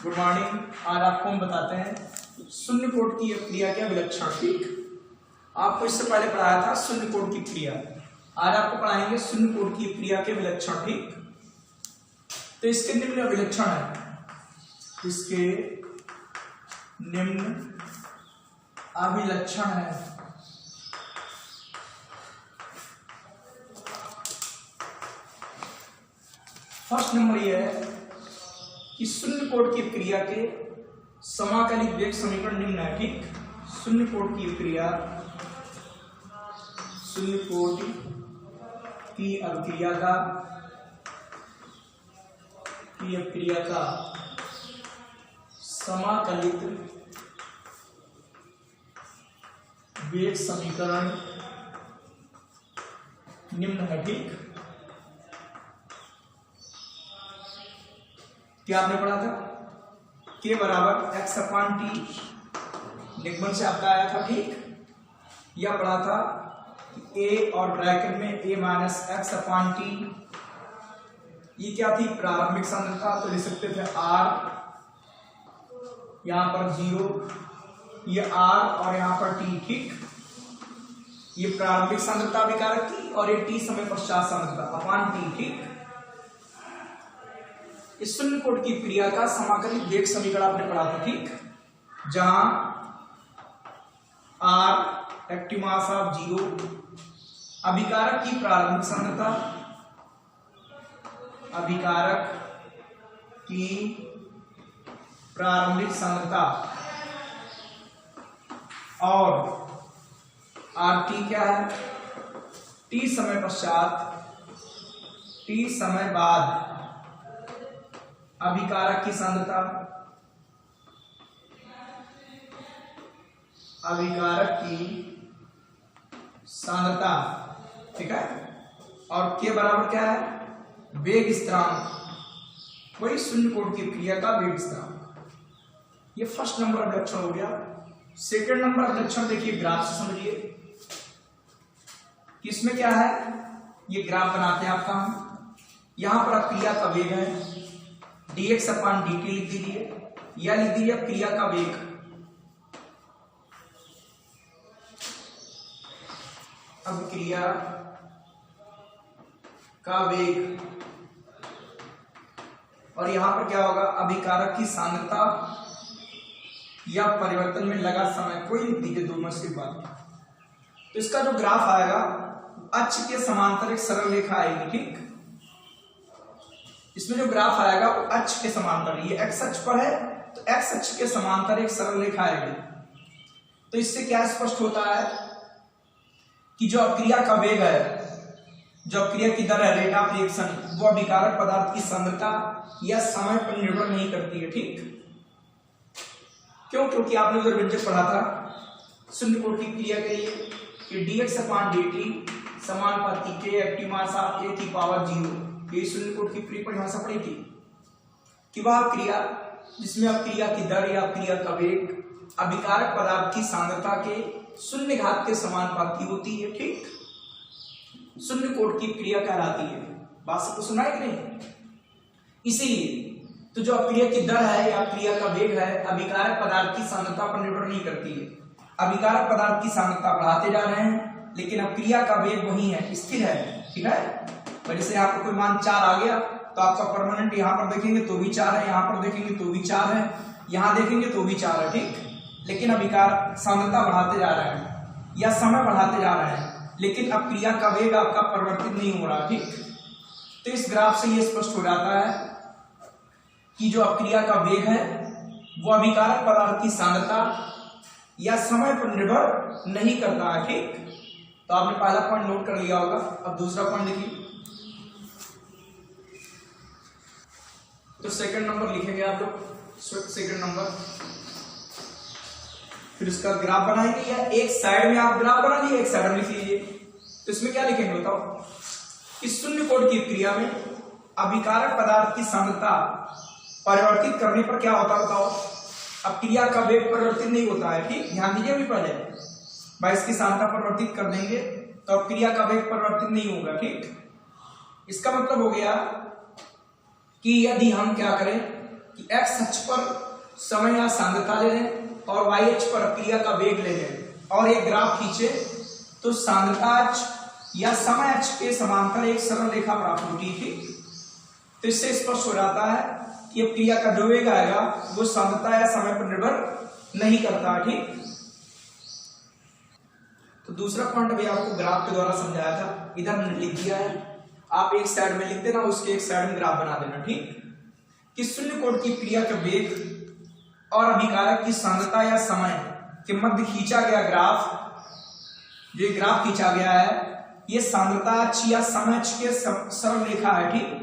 Good morning. आज आपको हम बताते हैं शून्य कोट की क्रिया के विलक्षण। ठीक, आपको इससे पहले पढ़ाया था शून्य कोट की क्रिया। आज आपको पढ़ाएंगे शून्य कोट की क्रिया के विलक्षण। ठीक, तो इसके निम्न विलक्षण है, इसके निम्न अभिलक्षण है। फर्स्ट नंबर यह है कि शून्य कोट की क्रिया के समाकलित वेग समीकरण निम्न है। ठीक, शून्य कोट की क्रिया, शून्य कोट की अभिक्रिया का समाकलित वेग समीकरण निम्न है। ठीक, क्या आपने पढ़ा था? के बराबर एक्स अपान टी निगमन से आपका आया था। ठीक, यह पढ़ा था ए और ब्रैकेट में ए माइनस एक्स अपान टी, ये क्या थी? प्रारंभिक सांद्रता। तो लिख सकते थे आर, यहां पर 0, ये आर और यहां पर टी। ठीक, ये प्रारंभिक सांद्रता विकारक थी और ये टी समय पश्चात सांद्रता अपान टी। ठीक, इस शून्य कोट की क्रिया का समाकलित वेग समीकरण आपने पढ़ा था। ठीक, जहां आर एक्टिव मास ऑफ 0, अभिकारक की प्रारंभिक सांद्रता, अभिकारक की प्रारंभिक सांद्रता और आर टी क्या है? टी समय पश्चात, टी समय बाद अभिकारक की सांद्रता, अभिकारक की सांद्रता। ठीक है, और के बराबर क्या है? वेग स्थिरांक, वही शून्य कोट की क्रिया का वेग स्थिरांक। ये फर्स्ट नंबर अभिलक्षण हो गया। सेकंड नंबर अभिलक्षण देखिए, ग्राफ से समझिए कि इसमें क्या है। ये ग्राफ बनाते हैं आपका हम, यहां पर क्रिया का वेग है dx अपान dt लिख दीजिए, या लिख दीजिए क्रिया का वेग। अब क्रिया का वेग, और यहां पर क्या होगा? अभिकारक की सांद्रता या परिवर्तन में लगा समय, कोई लिख दीजिए दोनों से बात। तो इसका जो ग्राफ आएगा अक्ष के समांतर एक सरल रेखा आएगी। ठीक, इसमें जो ग्राफ आएगा वो अक्ष के समांतर, ये एक्स अक्ष पर है तो एक्स अक्ष के समांतर एक सरल रेखा आएगी। तो इससे क्या स्पष्ट होता है कि जो अक्रिया का वेग है, जो अक्रिया की दर है, रेट ऑफ रिएक्शन, वो अभिकारक पदार्थ की सांद्रता या समय पर निर्भर नहीं करती है। ठीक, क्यों? क्योंकि आपने उधर व्यंजक पढ़ा था शून्य कोट की क्रिया के लिए कि dx अपान dt समानुपाती के एक्टिव मास ऑफ a की पावर 0। ये शून्य कोट की क्रिया परिभाषा पड़ी थी कि वह क्रिया जिसमें अक्रिया की दर या क्रिया का वेग अभिकारक पदार्थ की सांद्रता के शून्य घात के समानुपाती होती है। ठीक, शून्य कोट की क्रिया कहलाती है। बात सबको सुना है कि नहीं? इसीलिए तो जो अक्रिया की दर है या क्रिया का वेग है अभिकारक पदार्थ की सांद्रता पर निर्भर नहीं करती है। अभिकारक पदार्थ की सांद्रता बढ़ाते जा रहे हैं, लेकिन अक्रिया का वेग वही है, स्थिर है। ठीक है, जैसे आपको कोई मान 4 आ गया तो आपका परमानेंट यहां पर देखेंगे तो भी 4 है, यहां पर देखेंगे तो भी 4 है, यहां देखेंगे तो भी 4 है। ठीक, लेकिन अभिकारक सांद्रता बढ़ाते जा रहे हैं या समय बढ़ाते जा रहे हैं, लेकिन अब क्रिया का वेग आपका परिवर्तित नहीं हो रहा। ठीक, तो इस ग्राफ से यह स्पष्ट हो जाता है कि जो अक्रिया का वेग है वो अभिकारक पदार्थ की सांद्रता या समय पर निर्भर नहीं करता है। ठीक, तो आपने पहला पॉइंट नोट कर लिया होगा। अब दूसरा पॉइंट देखिए, तो सेकंड नंबर लिखेंगे आप लोग, सेकंड नंबर, फिर इसका ग्राफ बनाएंगे, या एक साइड में आप ग्राफ बना लीजिए, एक साइड में लिख लीजिए। तो इसमें क्या लिखेंगे बताओ? इस शून्य कोट की क्रिया में अभिकारक पदार्थ की सांद्रता परिवर्तित करने पर क्या होता है बताओ? अब क्रिया का वेग परिवर्तित नहीं होता है। ठीक, ध्यान दीजिए। अभी पहले भाई इसकी सांद्रता परिवर्तित कर देंगे तो अब क्रिया का वेग परिवर्तित नहीं होगा। ठीक, इसका मतलब हो गया कि यदि हम क्या करें, कि एक्स अक्ष पर समय या सांद्रता ले लें और वाई अक्ष पर क्रिया का वेग ले लें और एक ग्राफ खींचे, तो सांद्रता अक्ष या समय अक्ष के समांतर एक सरल रेखा प्राप्त होती थी। तो इससे स्पष्ट हो जाता है कि अब क्रिया का जो वेग आएगा वो सांद्रता या समय पर निर्भर नहीं करता। ठीक, तो दूसरा पॉइंट अभी आपको ग्राफ के द्वारा समझाया था, इधर हमने लिख दिया है, आप एक साइड में लिख देना, उसके एक साइड में ग्राफ बना देना। ठीक, कि शून्य कोण की क्रिया के वेग और अभिकारक की सांद्रता या समय के मध्य खींचा गया ग्राफ, जो ग्राफ खींचा गया है ये सांद्रता अक्ष या समय अक्ष के सरल रेखा है। ठीक,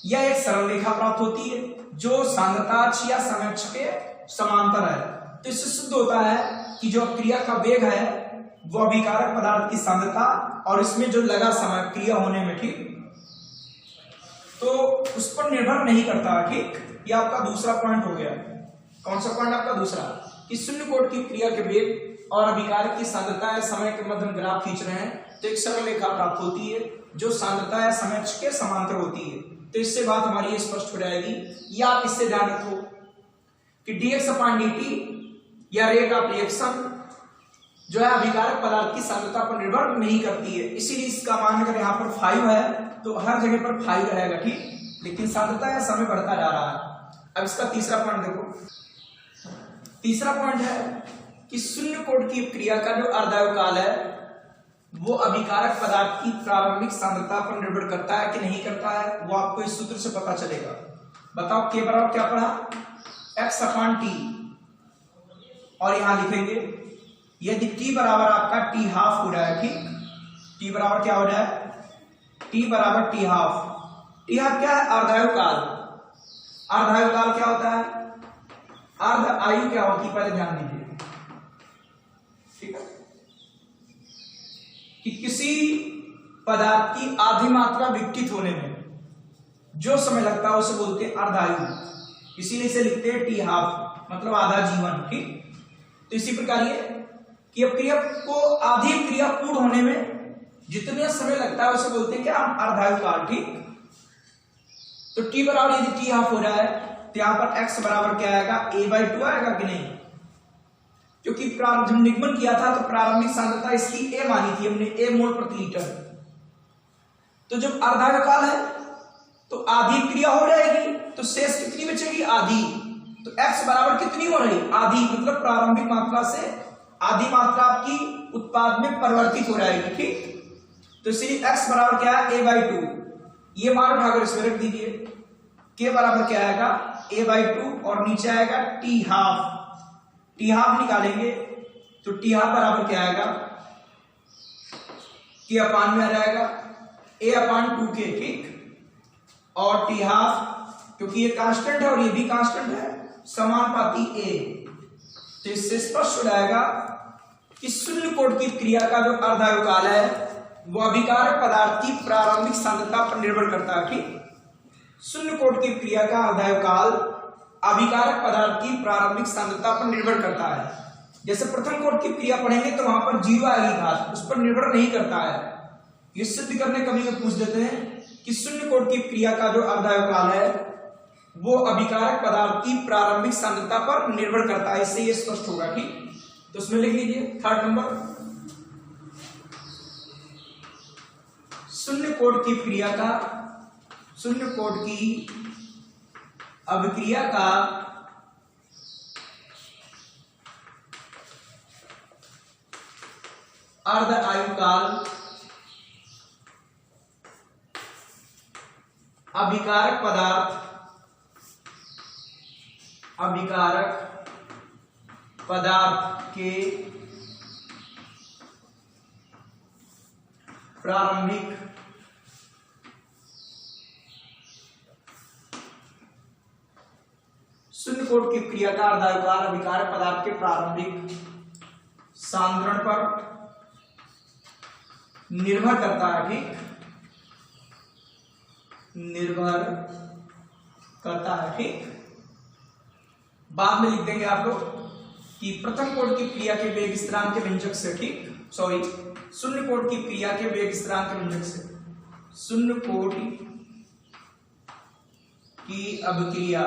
यह एक सरल रेखा प्राप्त होती है जो सांद्रता अक्ष या समय अक्ष के समांतर है। तो इससे सिद्ध होता है कि जो क्रिया का वेग है वो अभिकारक पदार्थ की सांद्रता और इसमें जो लगा समय क्रिया होने में, ठीक, तो उस पर निर्भर नहीं करता। ठीक, यह आपका दूसरा पॉइंट हो गया। कौन सा पॉइंट आपका दूसरा? कि शून्य कोण की क्रिया के वेग और अभिकारक की सांद्रता या समय के मध्य हम ग्राफ खींच रहे हैं तो एक सरल रेखा प्राप्त होती है जो सांद्रता या समय अक्ष के समांतर होती है। तो इससे बात हमारी स्पष्ट हो जाएगी। या आप इससे ध्यान रखो कि dx/dt या रेट ऑफ रिएक्शन जो है अभिकारक पदार्थ की सांद्रता पर निर्भर नहीं करती है, इसीलिए इसका मान अगर यहाँ पर 5 है तो हर जगह पर 5 रहेगा। ठीक, लेकिन सांद्रता या समय बढ़ता जा रहा है। अब इसका तीसरा पॉइंट देखो। तीसरा पॉइंट है कि शून्य कोण की क्रिया का जो अर्धायुकाल है वो अभिकारक पदार्थ की प्रारंभिक सांद्रता पर निर्भर करता है कि नहीं करता है, वो आपको इस सूत्र से पता चलेगा। बताओ के बराबर क्या पढ़ा? x/t, और यहां लिखेंगे यदि t बराबर आपका t हाफ हो रहा है। ठीक, t बराबर क्या हो रहा है? t बराबर t हाफ। t हाफ क्या है? अर्धायुकाल। अर्धायुकाल क्या होता है? अर्ध आयु क्या होती है, पहले ध्यान दीजिए। ठीक है, कि किसी पदार्थ की आधी मात्रा विकसित होने में जो समय लगता है उसे बोलते हैं अर्धायु, इसीलिए इसे लिखते हैं टी हाफ, मतलब आधा जीवन। ठीक, तो इसी प्रकार ये कि अब क्रिया को आधी क्रिया पूर्ण होने में जितने समय लगता है उसे बोलते हैं क्या? अर्धायु काल। ठीक, तो टी बराबर यदि टी हाफ हो रहा है तो यहां पर x बराबर क्या आएगा? a/2 आएगा कि नहीं? क्योंकि जब निगमन किया था तो प्रारंभिक सांद्रता इसकी a मानी थी हमने, a मोल प्रति लीटर। तो जब अर्धायुकाल है तो आधी क्रिया हो जाएगी तो शेष कितनी बचेगी? आधी। तो x बराबर कितनी हो रही? आधी, मतलब प्रारंभिक मात्रा से आधी मात्रा आपकी उत्पाद में परिवर्तित हो जाएगी। ठीक, तो इसलिए x बराबर क्या है? a/2। ये मान उठाकर इसमें रख दीजिए। k बराबर क्या आएगा? a/2 और नीचे आएगा t हाफ। टी हाफ निकालेंगे तो टी हाफ बराबर क्या आएगा? के अपान में आ जाएगा a/2k। ठीक, और टी हाफ क्योंकि ये कांस्टेंट है और ये भी कांस्टेंट है, समानुपाती a, तो इससे स्पष्ट हो जाएगा कि शून्य कोण की क्रिया का जो अर्धायुकाल है वो अभिकारक पदार्थ की प्रारंभिक सांद्रता पर निर्भर करता है। ठीक, शून्य कोण की क्रिया का अर्धायुकाल अभिकारक पदार्थ की प्रारंभिक सांद्रता पर निर्भर करता है। जैसे प्रथम कोण की क्रिया पढ़ेंगे तो वहां पर 0 आएगी घात, उस पर निर्भर नहीं करता है। ये सिद्ध करने कभी में पूछ देते हैं कि शून्य कोण की क्रिया का जो अर्धायुकाल है वो अभिकारक पदार्थ की प्रारंभिक सांद्रता पर निर्भर करता है, इससे ये स्पष्ट होगा। ठीक, तो उसमें लिख लीजिए 3rd नंबर, शून्य कोण की क्रिया का, शून्य कोण की अभिक्रिया का अर्ध आयुकाल अभिकारक पदार्थ के प्रारंभिक शून्य कोण की क्रिया का अर्धायुकाल अभिकारक पदार्थ के प्रारंभिक सांद्रण पर निर्भर करता है। ठीक, निर्भर करता है। ठीक, बाद में लिख देंगे आप लोग कि प्रथम कोण की क्रिया के वेग स्थिरांक के व्यंजक से, ठीक, सॉरी, शून्य कोण की क्रिया के वेग स्थिरांक के व्यंजक से, शून्य कोण की अभिक्रिया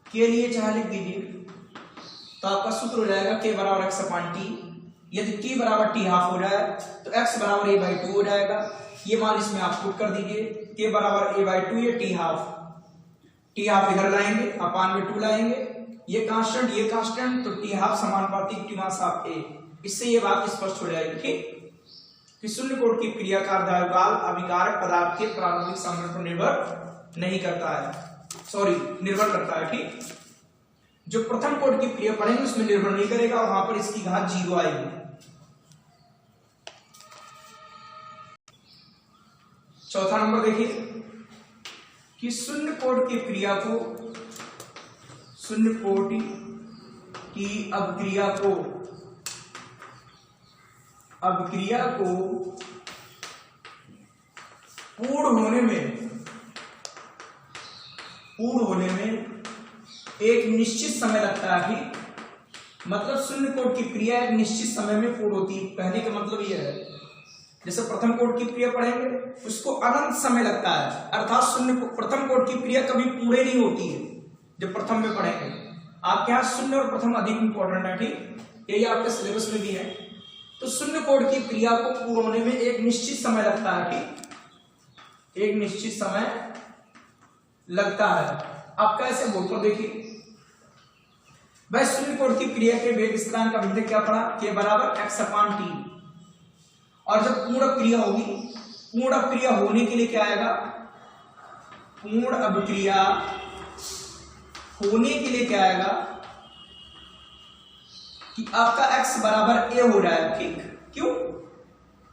के लिए चाहे लिख दीजिए, तो आपका सूत्र हो जाएगा k बराबर x अपान टी। यदि t बराबर t हाफ हो जाए तो x बराबर a/2 हो जाएगा। ये मान इसमें आप पुट कर दीजिए, k बराबर a/2, ये t हाफ इधर लाएंगे, अपान में 2 लाएंगे, ये कांस्टेंट, तो t हाफ समानुपाती t मास हाफ a। इससे ये बात स्पष्ट हो जाएगी, ठीक, कि शून्य कोट की क्रिया का अर्धायुगाल अभिकारक पदार्थ के प्रारंभिक संघनन पर निर्भर नहीं करता है, निर्भर करता है, ठीक। जो प्रथम कोट की क्रिया पढ़ेंगे उसमें निर्भर नहीं करेगा, और वहां पर इसकी घात 0 आएगी। चौथा नंबर देखिए कि शून्य कोट की क्रिया को, शून्य कोट की अभिक्रिया को पूर्ण होने में एक निश्चित समय लगता है, ठीक। मतलब शून्य कोट की क्रिया एक निश्चित समय में पूर्ण होती है। कहने का मतलब यह है, जैसे प्रथम कोट की क्रिया पढ़ेंगे उसको अनंत समय लगता है, अर्थात प्रथम कोट की क्रिया कभी पूरे नहीं होती है। जब प्रथम में पढ़ेंगे, आपके यहाँ शून्य और प्रथम अधिक इंपॉर्टेंट है, ठीक, यही आपके सिलेबस में भी है। तो शून्य कोट की क्रिया को पूर्ण होने में एक निश्चित समय लगता है, ठीक, एक निश्चित समय लगता है। आप कैसे बोलते हो, देखिए भाई शून्य कोट की क्रिया के वेग स्थिरांक का विधेयक क्या पढ़ा, k बराबर x अपान टी। और जब पूर्ण क्रिया होगी, पूर्ण क्रिया होने के लिए क्या आएगा, पूर्ण अभिक्रिया होने के लिए क्या आएगा कि आपका x बराबर a हो रहा है, ठीक। क्यों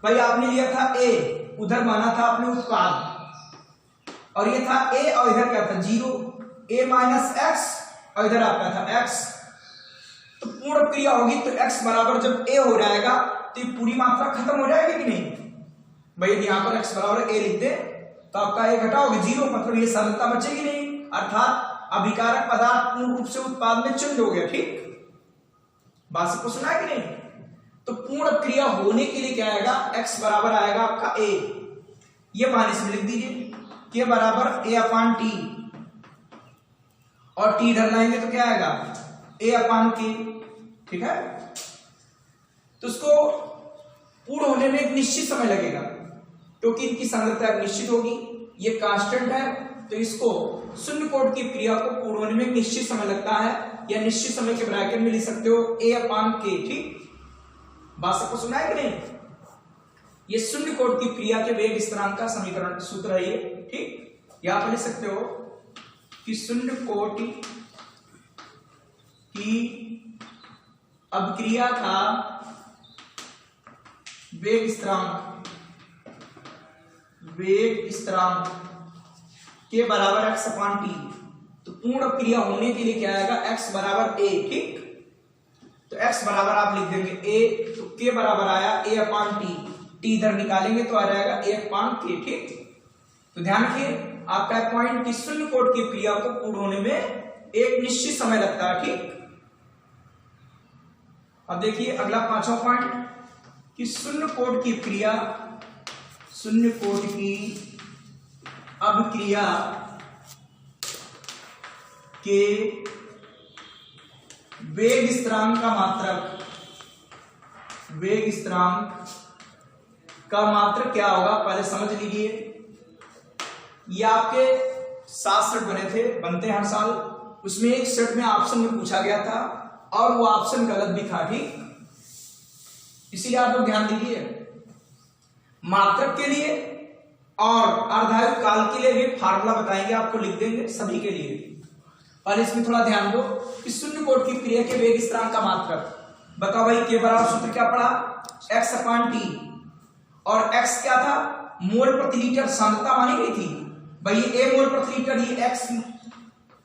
भाई, आपने लिया था a, उधर माना था आपने उत्पाद, और ये था a और इधर क्या था 0, a माइनस एक्स और इधर आपका था x। तो पूर्ण क्रिया होगी तो x बराबर जब a हो जाएगा तो ये पूरी मात्रा खत्म हो जाएगी कि नहीं भाई। यदि यहाँ पर x बराबर a लिख दे तो आपका a घटाओगे 0, मतलब ये सरलता बचेगी नहीं, अर्थात अभिकारक पदार्थ पूर्ण रूप से उत्पाद में चेंज हो गया, ठीक। बात सबको सुना है कि नहीं। तो पूर्ण क्रिया होने के लिए क्या आएगा, x बराबर आएगा आपका a, ये मान इसमें लिख दीजिए, k बराबर a अपान टी, और t इधर लाएंगे तो क्या आएगा a अपान k, ठीक है। तो उसको पूर्ण होने में एक निश्चित समय लगेगा, क्योंकि इनकी सांद्रता निश्चित होगी, ये कांस्टेंट है, तो इसको शून्य कोट की क्रिया को पूर्ण होने में एक निश्चित समय लगता है, या निश्चित समय के ब्रैकेट में लिख सकते हो a अपान k, ठीक। बात सबको सुना है कि नहीं। ये शून्य कोट की क्रिया के वेग स्थिरांक का समीकरण सूत्र है ये, ठीक। यहां पर लिख सकते हो कि शून्य कोट की अभिक्रिया का वेग स्थिरांक के बराबर x अपान टी। तो पूर्ण क्रिया होने के लिए क्या आएगा, x बराबर a, ठीक। तो x बराबर आप लिख देंगे a, तो k बराबर आया a अपान टी, t इधर निकालेंगे तो आ जाएगा a अपान k, ठीक। तो ध्यान रखिए आपका पॉइंट कि शून्य कोट की क्रिया को पूर्ण होने में एक निश्चित समय लगता है, ठीक। अब देखिए अगला पांचवा पॉइंट कि शून्य कोट की अभिक्रिया के वेग स्थिरांक का मात्रक क्या होगा, पहले समझ लीजिए। ये आपके 7 सेट बनते हैं हर साल, उसमें एक सेट में ऑप्शन में पूछा गया था और वो ऑप्शन गलत भी था, ठीक। इसीलिए आप लोग ध्यान दीजिए, मात्रक के लिए और अर्धायु काल के लिए भी फार्मूला बताएंगे, आपको लिख देंगे सभी के लिए। और इसमें थोड़ा ध्यान दो कि शून्य कोट की क्रिया के वेग स्थिरांक का मात्रक बताओ भाई। के बराबर सूत्र क्या पढ़ा, x अपान टी, और x क्या था, मोल प्रति लीटर सांद्रता मानी गई थी भाई। ये a मोल प्रति लीटर, ये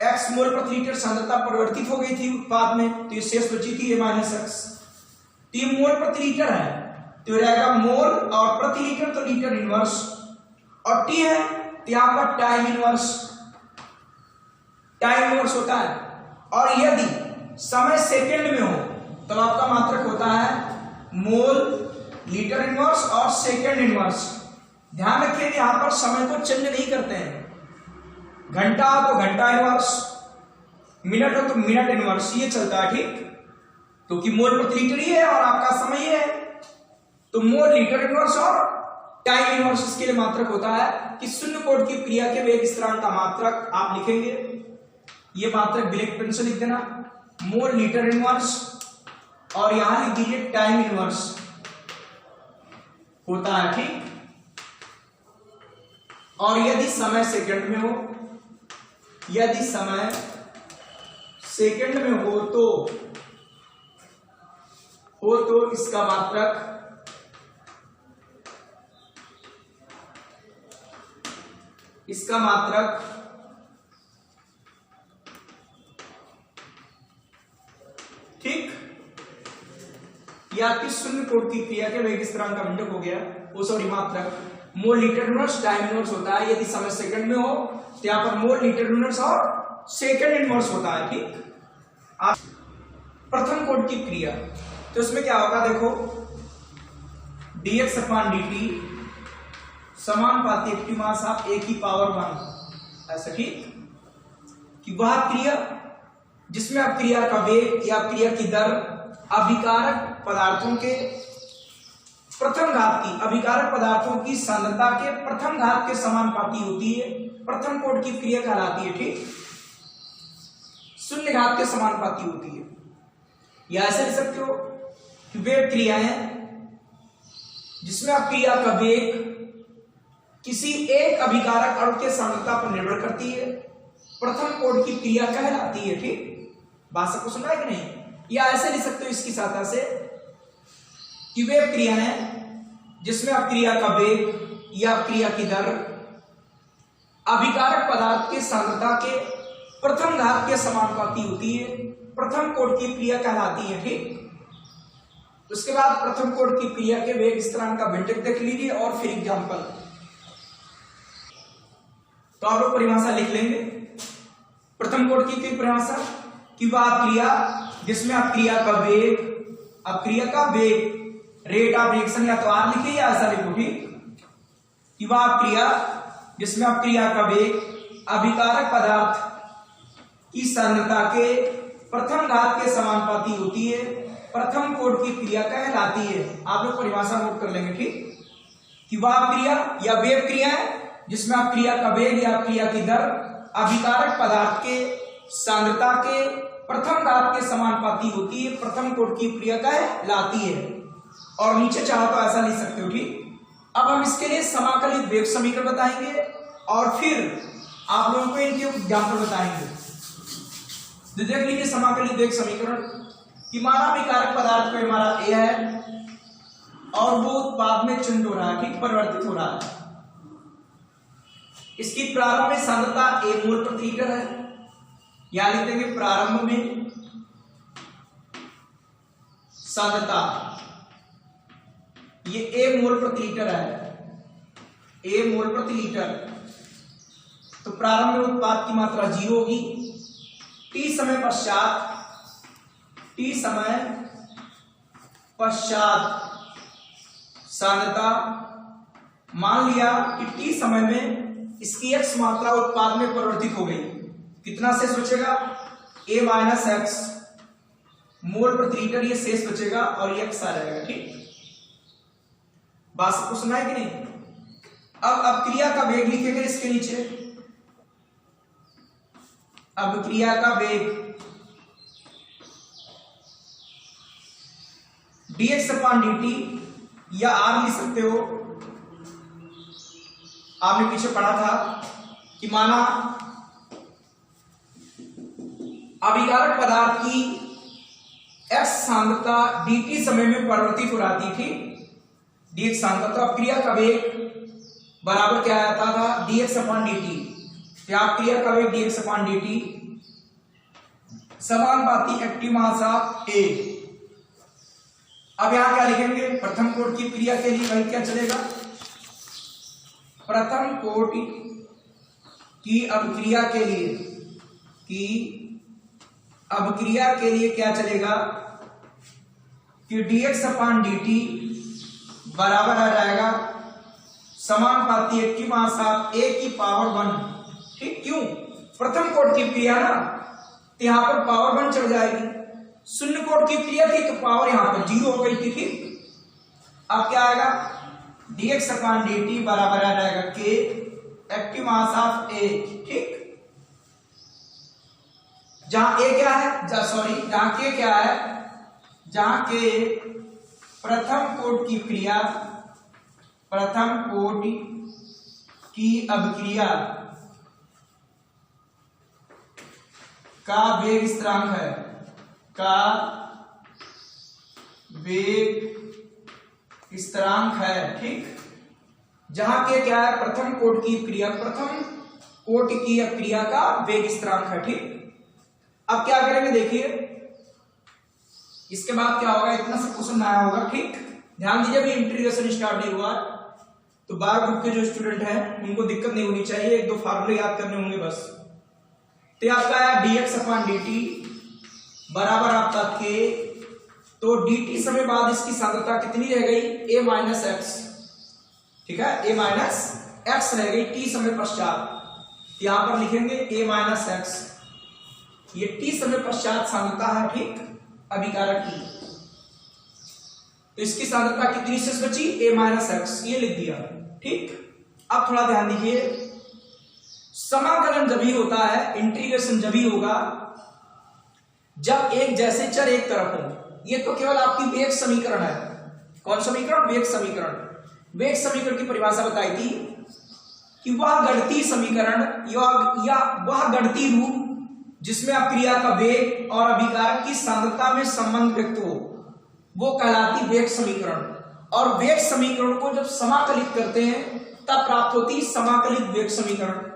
x मोल प्रति लीटर सांद्रता परिवर्तित हो गई थी उत्पाद में, तो ये शेष बची थी a माइनस एक्स। तो ये मोल प्रति लीटर है, तो रहेगा मोल और प्रति लीटर तो लीटर इनवर्स, और t है तो यहां पर टाइम इनवर्स होता है। और यदि समय सेकंड में हो तब आपका मात्रक होता है मोल लीटर इनवर्स और सेकंड इनवर्स। ध्यान रखिए कि यहां पर समय को चेंज नहीं करते हैं। घंटा हो तो घंटा इनवर्स, मिनट हो तो मिनट इनवर्स, ये चलता है, ठीक। क्योंकि मोल प्रति लीटर ही है और आपका समय ये है, तो मोल लीटर इनवर्स और टाइम इनवर्स इसके लिए मात्रक होता है कि शून्य कोण की क्रिया के वेग स्थिरांक का मात्रक आप लिखेंगे, ये मात्रक ब्लैक पेन से लिख देना, मोल लीटर इनवर्स, और यहां लिख दीजिए टाइम इनवर्स होता है, ठीक। और यदि समय सेकंड में हो, यदि समय सेकंड में हो तो इसका मात्रक ठीक, या कि शून्य कोण की क्रिया के वेग स्थिरांक का व्यंजक हो गया, वो सॉरी मात्रक mole litre inverse time inverse होता है। यदि समय सेकंड में हो तो यहां पर मोल लीटर इनवर्स और सेकंड इनवर्स होता है, ठीक। प्रथम कोण की क्रिया, तो इसमें क्या होगा देखो, dx अपॉन dt समानुपाती एक्टिव मास ऑफ a की पावर 1, ऐसा, ठीक। कि वह क्रिया जिसमें अब क्रिया का वेग या क्रिया की दर अभिकारक पदार्थों के प्रथम घात की, अभिकारक पदार्थों की सांद्रता के प्रथम घात के समानुपाती होती है, प्रथम कोण की क्रिया कहलाती है, ठीक। शून्य घात के समानुपाती होती है, या ऐसे लिख सकते हो कि वे क्रियाएं जिसमें आप क्रिया का वेग किसी एक अभिकारक अणु के सांद्रता पर निर्भर करती है, प्रथम कोण की क्रिया कहलाती है, ठीक। बात सबको सुना है कि नहीं? या ऐसे लिख सकते हो इसकी सहायता से कि वे क्रियाएं जिसमें आप क्रिया का वेग या क्रिया की दर अभिकारक पदार्थ के सांद्रता के प्रथम घात के समानुपाती होती है, प्रथम कोण की क्रिया कहलाती है, ठीक। उसके बाद प्रथम कोण की क्रिया के वेग स्थिरांक का व्यंजक देख लीजिए और फिर एग्जांपल। तो आप लोग परिभाषा लिख लेंगे। प्रथम कोण की परिभाषा कि वह क्रिया जिसमें आप क्रिया का वेग, अब क्रिया का वेग रेट ऑफ रिएक्शन या तो आर लिखिए या ऐसा लिखो, ठीक। कि वह क्रिया जिसमें आप क्रिया का वेग अभिकारक पदार्थ की सांद्रता के प्रथम घात के समानुपाती होती है, प्रथम कोण की क्रिया कहलाती है। आप लोग परिभाषा नोट कर लेंगे, ठीक। कि वह क्रिया या वेग क्रिया है जिसमें आप क्रिया का वेग या क्रिया की दर अभिकारक पदार्थ के सांद्रता के प्रथम घात के समानुपाती होती है, प्रथम कोण की क्रिया कहलाती है। और नीचे चाहो तो ऐसा लिख सकते हो, ठीक। अब हम इसके लिए समाकलित वेग समीकरण बताएंगे और फिर आप लोगों को इनके एग्जाम्पल बताएंगे। तो देख लीजिए समाकलित वेग समीकरण कि माना अभिकारक पदार्थ को हमारा ए है और वो उत्पाद में चुंड हो रहा है, ठीक, परिवर्तित हो रहा है। इसकी प्रारंभ में सांद्रता 1 मोल प्रति लीटर है, या लिख देंगे प्रारंभ में सांद्रता ये 1 मोल प्रति लीटर है, 1 मोल प्रति लीटर। तो प्रारंभ में उत्पाद की मात्रा 0 होगी, टी समय पश्चात सांद्रता, मान लिया कि टी समय में इसकी x मात्रा उत्पाद में परिवर्तित हो गई, कितना शेष बचेगा, a माइनस एक्स मोल प्रति लीटर, ये शेष बचेगा और ये x आ जाएगा, ठीक। बात सबको सुना है कि नहीं? अब क्रिया का वेग लिखेंगे इसके नीचे। अब क्रिया का वेग dx अपॉन dt या r लिख सकते हो। आपने पीछे पढ़ा था कि माना अभिकारक पदार्थ की x सांद्रता dt समय में परिवर्तित हो रही थी, dx सांद्रता, तो अब क्रिया का वेग बराबर क्या आता था, dx अपॉन dt। क्या क्रिया का वेग dx अपॉन dt समानुपाती एक्टिव मास ऑफ A। अब यहां क्या लिखेंगे, प्रथम कोण की क्रिया के लिए वही क्या चलेगा, प्रथम कोटि की अभिक्रिया के लिए, कि अभिक्रिया के लिए क्या चलेगा कि dx अपॉन dt बराबर आ जाएगा समानुपाती 1 की पावर 7 a की पावर 1। ठीक, क्यों? प्रथम कोटि की क्रिया ना, तो यहां पर पावर 1 चढ़ जाएगी। शून्य कोटि की क्रिया थी तो पावर यहां पर 0 हो गई थी। ठीक, अब क्या आएगा? dx अपॉन dt बराबर आ जाएगा k active mass of a। ठीक, जहां a क्या है, जहां k क्या है, जहां k प्रथम कोटि की क्रिया, प्रथम कोटि की अभिक्रिया का वेग स्थिरांक है, का वेग स्थिरांक है। ठीक, जहां के क्या है, प्रथम कोटि की क्रिया, प्रथम कोटि की क्रिया का वेग स्थिरांक है। ठीक, अब क्या करेंगे देखिए, इसके बाद क्या होगा, इतना सब क्वेश्चन आया होगा। ठीक, ध्यान दीजिए, अभी इंटीग्रेशन स्टार्ट नहीं हुआ, तो 12 ग्रुप के जो स्टूडेंट हैं उनको दिक्कत नहीं होनी चाहिए, 1-2 फार्मूले याद करने होंगे बस। तो आपका है dx अपॉन dt बराबर आपका k, तो dt समय बाद इसकी सांद्रता कितनी रह गई, a माइनस एक्स। ठीक है, a माइनस एक्स रह गई t समय पश्चात। यहां पर लिखेंगे a माइनस एक्स, ये t समय पश्चात सांद्रता है। ठीक, अभिकारक की, तो इसकी सांद्रता कितनी शेष बची, a माइनस एक्स, ये लिख दिया। ठीक, अब थोड़ा ध्यान दीजिए, समाकलन जब ही होता है, इंटीग्रेशन जब ही होगा जब एक जैसे चर एक तरफ हो। ये तो केवल आपकी वेग समीकरण है। कौन समीकरण? वेग समीकरण। वेग समीकरण की परिभाषा बताई थी कि वह गणितीय समीकरण या वह गणितीय रूप जिसमें क्रिया का वेग और अभिकारक की सांद्रता में संबंध व्यक्त हो, वो कहलाती वेग समीकरण। और वेग समीकरण को जब समाकलित करते हैं तब प्राप्त होती समाकलित वेग समीकरण।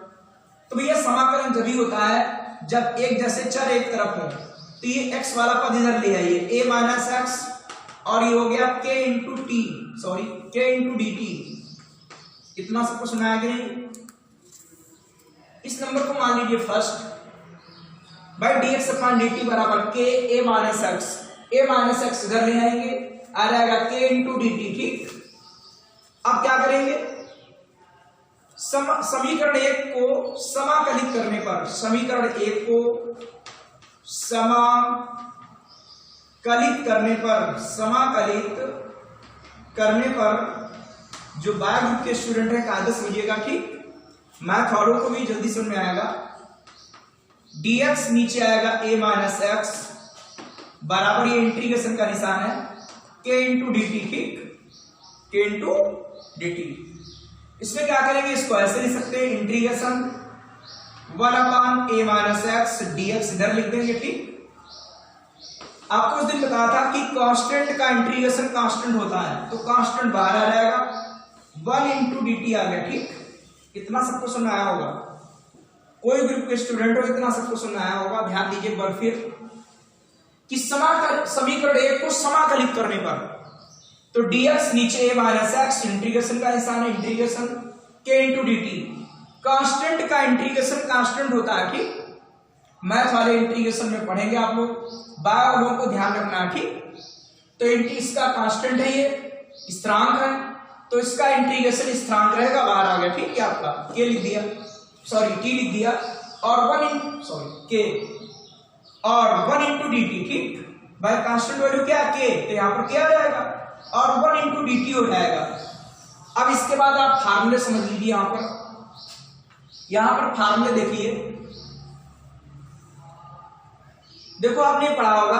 तो भैया समाकलन जब भी होता है जब एक जैसे चर एक तरफ हो। तो ये x वाला पद इधर ले आइए, a माइनस एक्स, और ये हो गया k into T, sorry k into D T. इतना सबको सुनाया कि नहीं? इस नंबर को मान लीजिए first, by dx upon dt बराबर k a minus x, a minus x इधर ले आएंगे, आ जाएगा k इंटू डी टी। ठीक, अब क्या करेंगे, समीकरण 1 को समाकलित करने पर, समीकरण 1 को समाकलित करने पर जो बाय ग्रुप के स्टूडेंट है कायदा समझिएगा। ठीक, मैथ वालों को भी जल्दी समझ में आएगा। dx नीचे आएगा a माइनस एक्स बराबर, ये इंटीग्रेशन का निशान है, k इंटू डी टी। ठीक, k इंटू डी टी। इसमें क्या करेंगे, इसको ऐसे लिख सकते हैं, integration 1 upon a minus x dx इधर लिख देंगे। ठीक, आपको उस दिन बताया था कि कांस्टेंट का इंटीग्रेशन कांस्टेंट होता है, तो कांस्टेंट बाहर आ जाएगा, 1 इंटू डी टी आ गया। ठीक, इतना सबको सुनाया होगा, कोई ग्रुप के स्टूडेंट हो इतना सबको सुनाया होगा। ध्यान दीजिए एक बार फिर कि समीकरण 1 को समाकलित करने पर, तो dx नीचे a माइनस एक्स, इंटीग्रेशन का निशान है, integration k into D T. Constant का इंटीग्रेशन कांस्टेंट होता है। ठीक, मैथ वाले इंटीग्रेशन में पढ़ेंगे आप लोग, बाय वालों को ध्यान रखना है। ठीक, तो इसका कांस्टेंट है, ये स्थिरांक है, तो इसका इंटीग्रेशन स्थिरांक रहेगा, बाहर आ गया। ठीक है, आपका k लिख दिया, सॉरी t लिख दिया, और 1 इंटू डी टी। ठीक, बाय कांस्टेंट वैल्यू क्या है, k, तो यहां पर क्या आ जाएगा, और 1 इंटू डी टी हो जाएगा। अब इसके बाद आप फार्मूले समझ लीजिए, यहां पर फार्मूले देखिए, देखो आपने पढ़ा होगा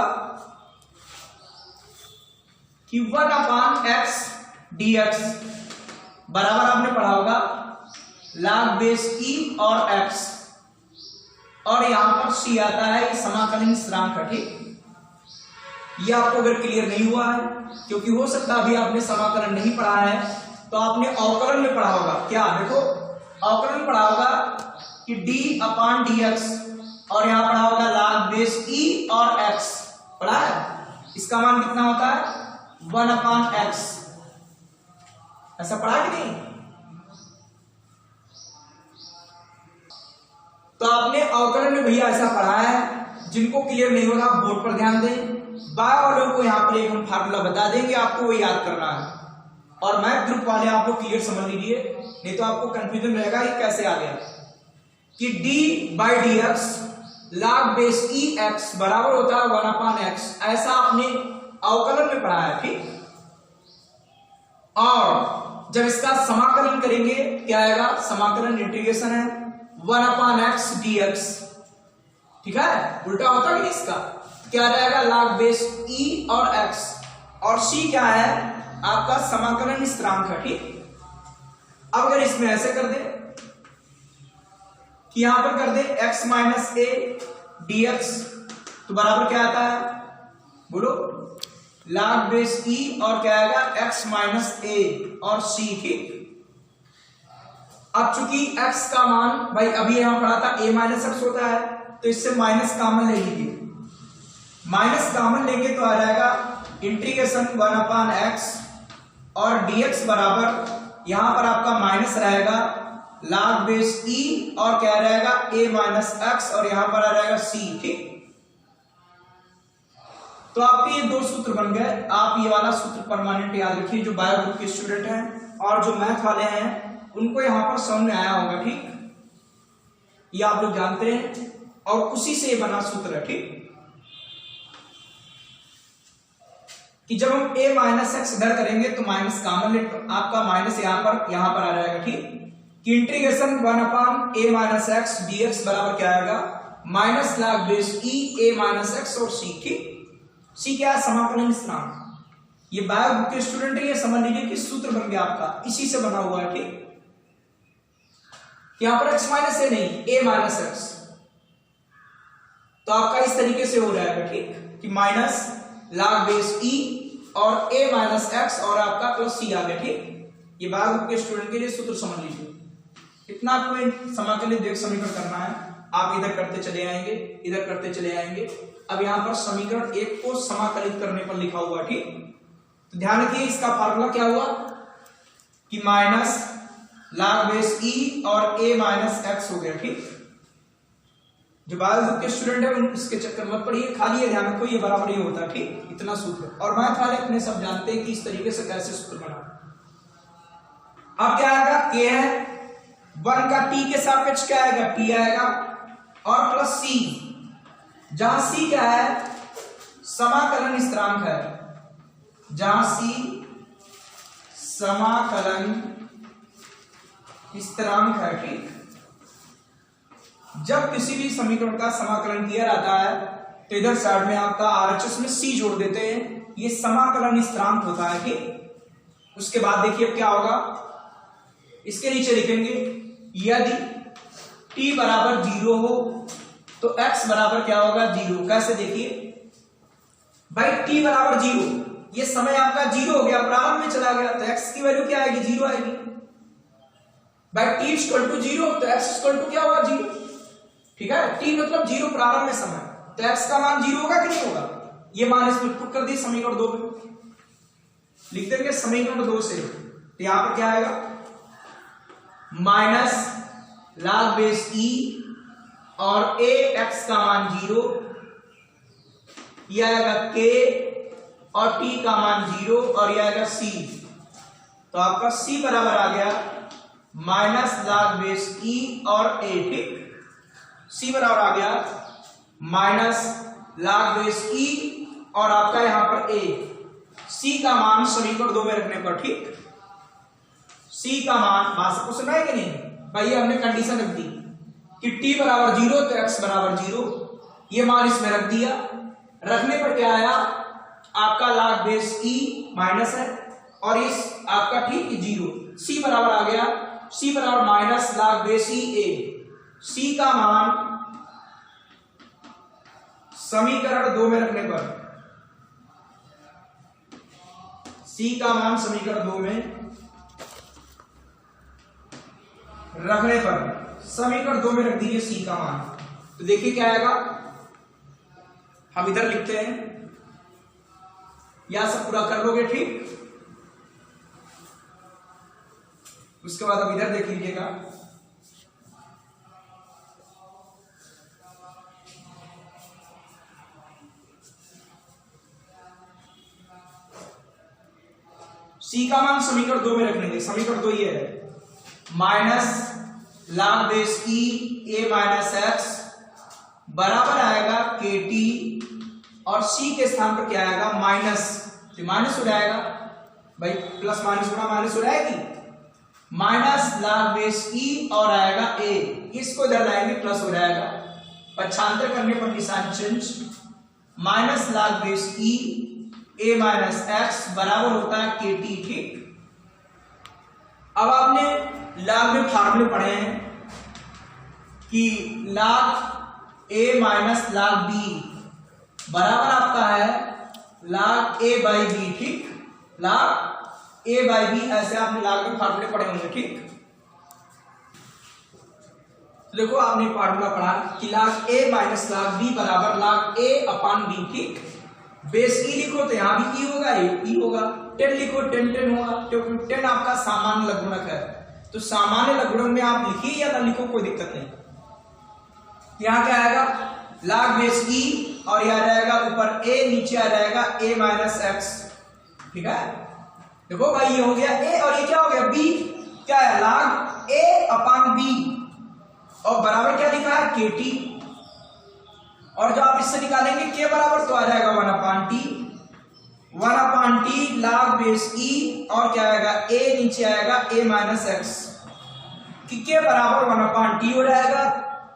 कि 1 अपॉन एक्स डी एक्स बराबर, आपने पढ़ा होगा log बेस e और x, और यहां पर c आता है, ये समाकलन स्थिरांक है। ठीक, ये आपको अगर क्लियर नहीं हुआ है, क्योंकि हो सकता है अभी आपने समाकलन नहीं पढ़ा है, तो आपने अवकलन में पढ़ा होगा। क्या, देखो अवकलन पढ़ा होगा कि d अपॉन dx, और यहां पढ़ा होगा log बेस e और x, पढ़ा है। इसका मान कितना होता है, 1 अपॉन x, ऐसा पढ़ा कि नहीं? तो आपने अवकलन में भैया ऐसा पढ़ा है। जिनको क्लियर नहीं हो रहा बोर्ड पर ध्यान दें, बाय वालों को यहां पर एक हम फार्मूला बता देंगे, आपको वो याद करना है। और मैथ ग्रुप वाले आप लोग क्लियर समझ लीजिए, नहीं तो आपको कंफ्यूजन रहेगा ये कैसे आ गया कि d/dx log बेस ई एक्स बराबर होता है 1/x, ऐसा आपने अवकलन में पढ़ा है, ठीक। और जब इसका समाकलन करेंगे क्या आएगा, समाकलन इंटीग्रेशन है 1/x dx, ठीक है, उल्टा होता है इसका, क्या रहेगा log बेस ई और x, और c क्या है आपका समाकलन स्थिरांक है, ठीक। अब अगर इसमें ऐसे कर दे कि यहां पर कर दे x माइनस ए dx, तो बराबर क्या आता है बोलो, log बेस e और क्या आएगा x माइनस ए और c, ठीक। अब चूंकि x का मान भाई अभी यहां पढ़ा था a माइनस एक्स होता है, तो इससे माइनस कॉमन ले लीजिए, माइनस कॉमन लेंगे तो आ जाएगा इंटीग्रेशन 1/x और dx बराबर यहां पर आपका माइनस रहेगा log बेस e और क्या रहेगा a माइनस एक्स और यहां पर आ जाएगा c, ठीक। तो आपके ये दो सूत्र बन गए। आप ये वाला सूत्र परमानेंट याद रखिए, जो बायो ग्रुप के स्टूडेंट हैं और जो मैथ वाले हैं उनको यहां पर समझ में आया होगा, ठीक। ये आप लोग जानते हैं और उसी से बना सूत्र है, ठीक, कि जब हम a माइनस एक्स इधर करेंगे तो माइनस कॉमन ले, आपका माइनस यहां पर आ जाएगा, ठीक, कि integration 1/a minus x dx बराबर क्या आएगा minus log base e a minus x और c, ठीक। c क्या है समाकलन स्थिरांक। ये बायो बुक के स्टूडेंट है, ये समझ लीजिए कि सूत्र बन गया आपका, इसी से बना हुआ है, ठीक। यहां पर x माइनस ए नहीं, a माइनस एक्स, तो आपका इस तरीके से हो जाएगा, ठीक, कि माइनस log बेस e और a माइनस एक्स और आपका प्लस c आ गया, ठीक। ये बायो बुक के स्टूडेंट के लिए सूत्र समझ लीजिए। इतना आपको समाकलित देख समीकरण करना है, आप इधर करते चले आएंगे, इधर करते चले आएंगे। अब यहां पर समीकरण एक को समाकलित करने पर लिखा हुआ, ठीक। तो ध्यान रखिए इसका फार्मूला क्या हुआ कि माइनस log बेस e और a माइनस एक्स हो गया, ठीक। जो बायो ग्रुप के स्टूडेंट है इसके चक्कर मत पड़िए, खाली ये ध्यान रखो ये बराबर ही होता है, ठीक, इतना सूत्र। और मैथ वाले अपने सब जानते हैं कि इस तरीके से कैसे सूत्र बना। अब क्या आएगा, k है 1 का t के सापेक्ष क्या आएगा t आएगा और प्लस c, जहां c क्या है समाकलन स्थिरांक है, जहां c समाकलन स्थिरांक है, ठीक। जब किसी भी समीकरण का समाकलन किया जाता है तो इधर साइड में आपका RHS में c जोड़ देते हैं, ये समाकलन स्थिरांक होता है, ठीक। उसके बाद देखिए अब क्या होगा, इसके नीचे लिखेंगे यदि t बराबर 0 हो तो x बराबर क्या होगा 0। कैसे देखिए भाई, t बराबर 0, ये समय आपका 0 हो गया, प्रारंभ में चला गया, तो x की वैल्यू क्या आएगी 0 आएगी। भाई t इक्वल टू 0 तो x इक्वल टू क्या होगा 0, ठीक है। t मतलब 0 प्रारंभ में समय, तो x का मान 0 होगा कि नहीं होगा, ये मान इसमें पुट कर दी समीकरण 2 में, लिख देंगे समीकरण 2 से। तो यहां पर क्या आएगा माइनस log बेस e और a x का मान 0, यह आएगा k और t का मान 0 और यह आएगा c, तो आपका c बराबर आ गया माइनस log बेस e और a, ठीक। c बराबर आ गया माइनस log बेस e और आपका यहां पर a, c का मान समीकरण 2 में रखने पर, ठीक। c का मान बात को सुना है कि नहीं भाई, हमने कंडीशन रख दी कि t बराबर 0 तो x बराबर 0, ये मान इसमें रख दिया, रखने पर क्या आया आपका log बेस e माइनस है और इस आपका ठीक 0, c बराबर आ गया, c बराबर minus log base e a, c का मान समीकरण 2 में रखने पर, c का मान समीकरण 2 में रखने पर, समीकरण 2 में रख दीजिए c का मान, तो देखिए क्या आएगा, हम इधर लिखते हैं, यह सब पूरा कर लोगे, ठीक। उसके बाद अब इधर देख लीजिएगा, सी का मान समीकरण 2 में रख लेंगे। समीकरण 2 ये है माइनस log बेस ई ए माइनस एक्स बराबर आएगा के टी और सी के स्थान पर क्या आएगा माइनस, तो माइनस हो जाएगा भाई, प्लस माइनस गुणा माइनस हो जाएगी, माइनस log बेस ई और आएगा ए, इसको इधर लाएंगे प्लस हो जाएगा, पक्षांतर करने पर निशान चेंज, माइनस log बेस ई ए माइनस एक्स बराबर होता है के टी। ठीक, अब आपने log में फार्मूले पढ़े हैं कि log a minus log b बराबर आपका है log a बाई बी। ठीक, log a बाई बी, ऐसे आपने log में फार्मूले पढ़े होंगे। ठीक, तो देखो आपने फार्मूला पढ़ा कि log a minus log b बराबर log a अपान b। ठीक, बेस ई लिखो तो यहां भी ई होगा, ई होगा, 10 लिखो 10 10 होगा, क्योंकि 10 आपका सामान्य लघुगणक है, तो सामान्य लघुगणक में आप लिखिए या ना लिखो कोई दिक्कत नहीं। यहाँ क्या आएगा log बेस ई और यह आ जाएगा ऊपर a, नीचे आ जाएगा a माइनस एक्स। ठीक है, देखो भाई ये हो गया a और ये क्या हो गया b, क्या है log a अपान b और बराबर क्या लिखा है के टी, और जो आप इससे निकालेंगे k बराबर तो आ जाएगा 1 अपान टी log बेस ई और क्या आएगा a, नीचे आएगा a माइनस एक्स, कि k बराबर 1 अपान टी हो जाएगा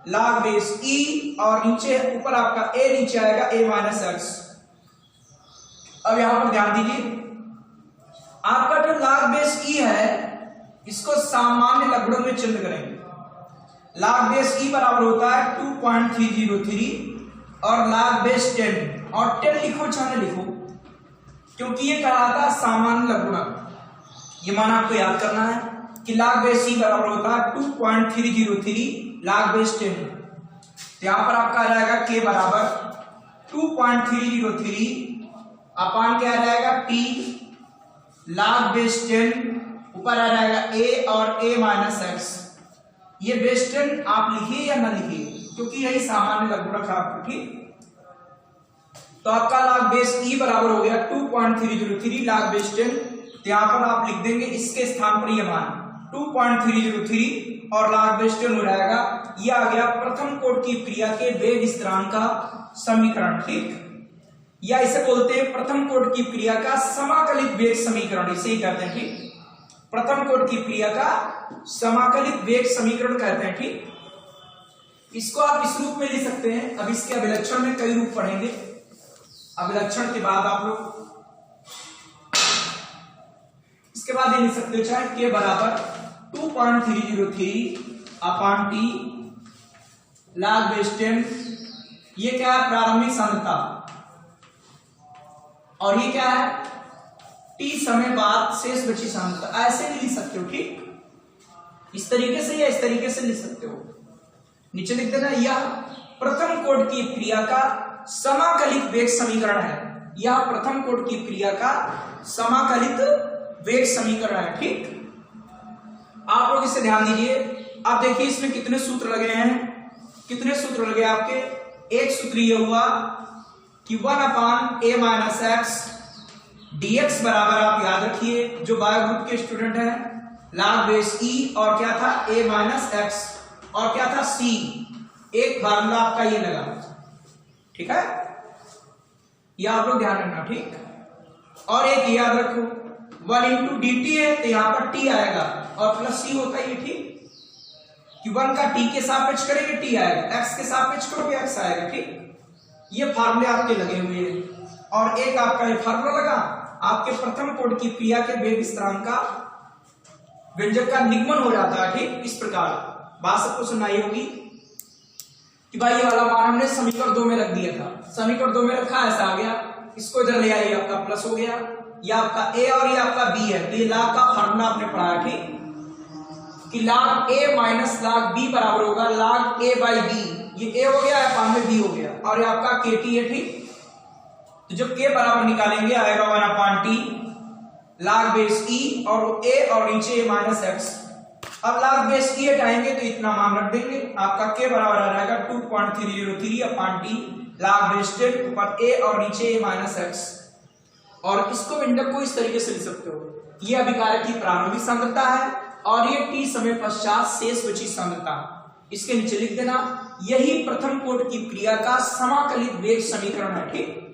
log बेस ई और नीचे ऊपर आपका a, नीचे आएगा a माइनस एक्स। अब यहां पर ध्यान दीजिए, आपका जो log बेस ई है इसको सामान्य लघुगणक में चिन्ह करेंगे। log बेस ई बराबर होता है 2.303 और log बेस 10, और 10 लिखो चाहे लिखो, क्योंकि ये कहलाता है सामान्य लघुगणक। ये मान आपको याद करना है कि log बेस ई बराबर होता है 2.303 log बेस 10, तो यहां पर आपका आ जाएगा k बराबर 2.303 अपान क्या आ जाएगा t log बेस 10, ऊपर आ जाएगा a और a माइनस एक्स। ये बेस 10 आप लिखिए या ना लिखिए, क्योंकि यही सामान्य लघुगणक है आपको। ठीक, तो आपका log बेस e बराबर हो गया 2.303 log बेस 10, तो यहां पर आप लिख देंगे इसके स्थान पर ये मान 2.303 और log बेस 10 हो जाएगा। ये आ गया प्रथम कोटि की क्रिया के वेग स्थिरांक का समीकरण। ठीक, या इसे बोलते हैं प्रथम कोटि की क्रिया का समाकलित वेग समीकरण, इसे ही कहते हैं। ठीक, प्रथम कोटि की क्रिया का समाकलित वेग समीकरण कहते हैं। ठीक, इसको आप इस रूप में लिख सकते हैं। अब इसके अभिलक्षण में कई रूप पढ़ेंगे, अभिलक्षण के बाद आप लोग इसके बाद ये लिख सकते हो चाहे के बराबर 2.303 अपान टी log बेस 10, ये क्या है प्रारंभिक सांद्रता, और ये क्या है टी समय बाद शेष बची सांद्रता, ऐसे भी लिख सकते हो। ठीक, इस तरीके से या इस तरीके से लिख सकते हो। नीचे लिख देना यह प्रथम कोटि की क्रिया का समाकलित वेग समीकरण है, यह प्रथम कोटि की क्रिया का समाकलित वेग समीकरण है। ठीक, आप लोग इसे ध्यान दीजिए। अब देखिए इसमें कितने सूत्र लगे हैं, कितने सूत्र लगे आपके, एक सूत्र ये हुआ कि 1 अपान a माइनस एक्स dx बराबर, आप याद रखिए जो बायो ग्रुप के स्टूडेंट हैं, log बेस e और क्या था a माइनस एक्स और क्या था c, एक फार्मूला आपका ये लगा। ठीक है, ये आप लोग ध्यान रखना। ठीक, और एक याद रखो 1 इंटू dt है तो यहां पर t आएगा और प्लस c होता है। ठीक, कि 1 का t के सापेक्ष करेंगे t आएगा, x के सापेक्ष करोगे x आएगा। ठीक, ये फार्मूले आपके लगे हुए हैं, और एक आपका ये फार्मूला लगा आपके प्रथम कोटि की क्रिया के वेग स्थिरांक का व्यंजक का निगमन हो जाता है। ठीक, इस प्रकार बात सबको सुनाई होगी कि भाई ये वाला मान हमने समीकरण 2 में रख दिया था, समीकरण 2 में रखा ऐसा आ गया, इसको इधर ले आइए, आपका प्लस हो गया, ये आपका a और ये आपका b है, तो ये log का फार्मूला आपने पढ़ा है। ठीक, कि log a minus log b बराबर होगा log a बाई b, ये a हो गया अपान में b हो गया, और ये आपका kt है। ठीक, तो जब k बराबर निकालेंगे आएगा 1 अपान टी log बेस e और a और नीचे a माइनस एक्स। अब log बेस e हटाएंगे तो इतना मान रख देंगे, आपका k बराबर आ जाएगा 2.303 अपान टी log बेस 10 ऊपर a और नीचे a माइनस एक्स। और इसको व्यंजक को इस तरीके से लिख सकते हो ये अभिकारक की प्रारंभिक सांद्रता है और ये t समय पश्चात शेष बची सांद्रता। इसके नीचे लिख देना, यही प्रथम कोटि की क्रिया का समाकलित वेग समीकरण है। ठीक,